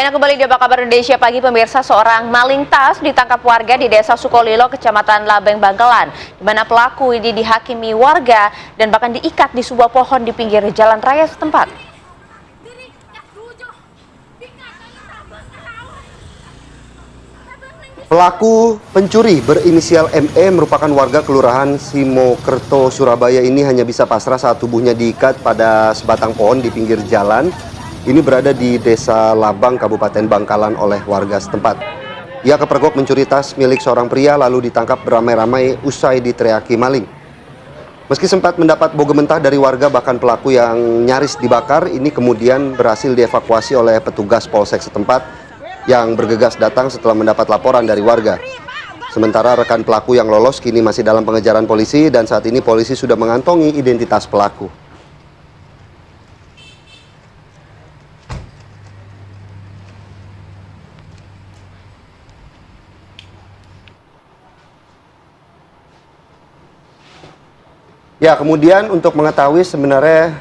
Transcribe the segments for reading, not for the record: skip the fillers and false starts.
Ya, kembali di Apa Kabar Indonesia Pagi, pemirsa. Seorang maling tas ditangkap warga di Desa Sukolilo, Kecamatan Labeng, Bangkalan, di mana pelaku ini dihakimi warga dan bahkan diikat di sebuah pohon di pinggir jalan raya setempat. Pelaku pencuri berinisial ME merupakan warga Kelurahan Simokerto, Surabaya. Ini hanya bisa pasrah saat tubuhnya diikat pada sebatang pohon di pinggir jalan. Ini berada di Desa Labang, Kabupaten Bangkalan oleh warga setempat. Ia kepergok mencuri tas milik seorang pria lalu ditangkap beramai-ramai usai diteriaki maling. Meski sempat mendapat boge mentah dari warga, bahkan pelaku yang nyaris dibakar ini kemudian berhasil dievakuasi oleh petugas polsek setempat yang bergegas datang setelah mendapat laporan dari warga. Sementara rekan pelaku yang lolos kini masih dalam pengejaran polisi dan saat ini polisi sudah mengantongi identitas pelaku. Ya, kemudian untuk mengetahui sebenarnya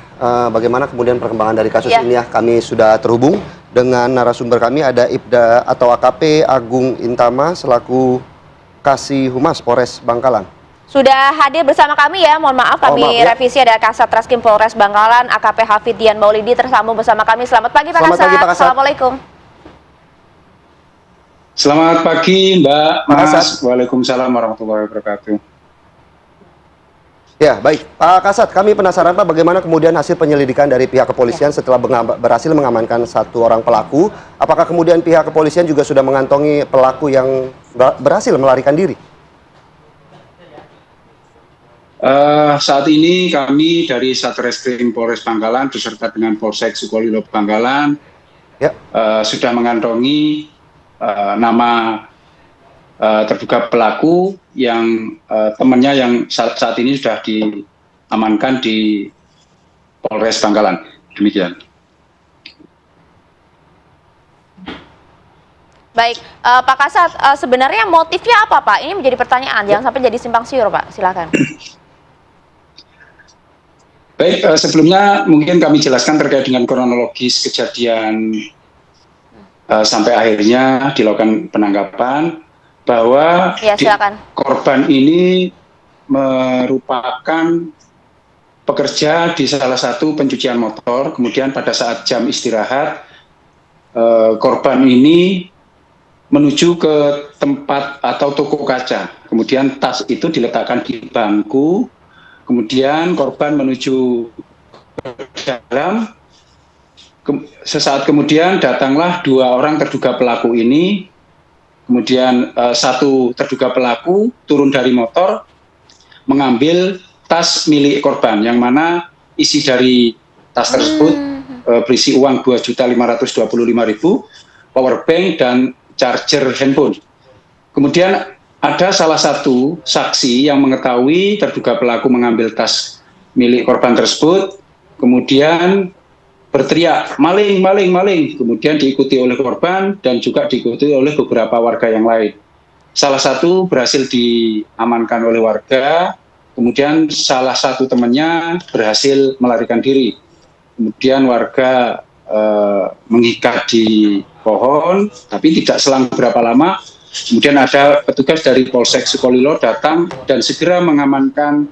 bagaimana kemudian perkembangan dari kasus ini ya, kami sudah terhubung dengan narasumber kami, ada Ibda atau AKP Agung Intama selaku Kasih Humas Polres Bangkalan. Sudah hadir bersama kami ya, mohon maaf kami revisi, ada Kasat Reskrim Polres Bangkalan, AKP Hafiddian Maulidi tersambung bersama kami. Selamat pagi Pak Kasat. Selamat pagi Pak Kasat. Assalamualaikum. Selamat pagi Mbak, Mas. Waalaikumsalam warahmatullahi wabarakatuh. Ya, baik. Pak Kasat, kami penasaran Pak, bagaimana kemudian hasil penyelidikan dari pihak kepolisian setelah berhasil mengamankan satu orang pelaku. Apakah kemudian pihak kepolisian juga sudah mengantongi pelaku yang berhasil melarikan diri? Saat ini kami dari Satreskrim Polres Bangkalan beserta dengan Polsek Sukolilo Bangkalan sudah mengantongi nama terduga pelaku yang temannya yang saat ini sudah diamankan di Polres Bangkalan. Demikian. Baik, Pak Kasat, sebenarnya motifnya apa Pak? Ini menjadi pertanyaan, jangan sampai jadi simpang siur Pak, silakan. Baik, sebelumnya mungkin kami jelaskan terkait dengan kronologis kejadian sampai akhirnya dilakukan penangkapan. Bahwa korban ini merupakan pekerja di salah satu pencucian motor, kemudian pada saat jam istirahat korban ini menuju ke tempat atau toko kaca, kemudian tas itu diletakkan di bangku, kemudian korban menuju ke dalam. Sesaat kemudian datanglah dua orang terduga pelaku ini. Kemudian satu terduga pelaku turun dari motor mengambil tas milik korban yang mana isi dari tas tersebut berisi uang 2.525.000, power bank dan charger handphone. Kemudian ada salah satu saksi yang mengetahui terduga pelaku mengambil tas milik korban tersebut, kemudian berteriak, maling, maling, maling. Kemudian diikuti oleh korban dan juga diikuti oleh beberapa warga yang lain. Salah satu berhasil diamankan oleh warga, kemudian salah satu temannya berhasil melarikan diri. Kemudian warga mengikat di pohon, tapi tidak selang berapa lama. Kemudian ada petugas dari Polsek Sukolilo datang dan segera mengamankan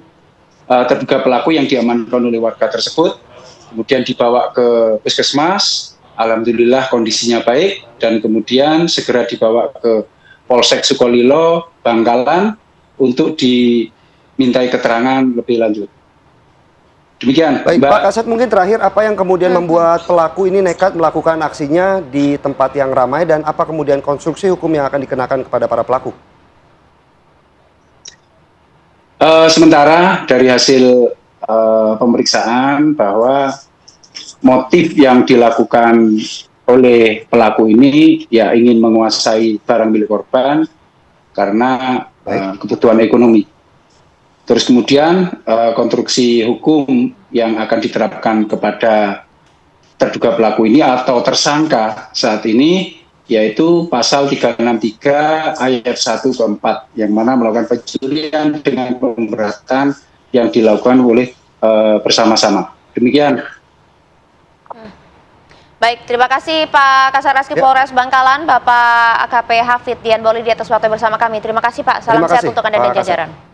terduga pelaku yang diamankan oleh warga tersebut. Kemudian dibawa ke puskesmas, alhamdulillah kondisinya baik, dan kemudian segera dibawa ke Polsek Sukolilo, Bangkalan, untuk dimintai keterangan lebih lanjut. Demikian. Baik, Mbak. Pak Kasat, mungkin terakhir apa yang kemudian membuat pelaku ini nekat melakukan aksinya di tempat yang ramai, dan apa kemudian konstruksi hukum yang akan dikenakan kepada para pelaku? Sementara dari hasil pemeriksaan bahwa motif yang dilakukan oleh pelaku ini ya ingin menguasai barang milik korban karena kebutuhan ekonomi. Terus kemudian konstruksi hukum yang akan diterapkan kepada terduga pelaku ini atau tersangka saat ini yaitu pasal 363 ayat 1 ke 4 yang mana melakukan pencurian dengan pemberatan yang dilakukan oleh bersama-sama. Demikian. Baik, terima kasih Pak Kasaraski Polres Bangkalan, Bapak AKP Hafid Dian Bolidi atas waktu bersama kami. Terima kasih Pak, salam sehat untuk Anda dan jajaran.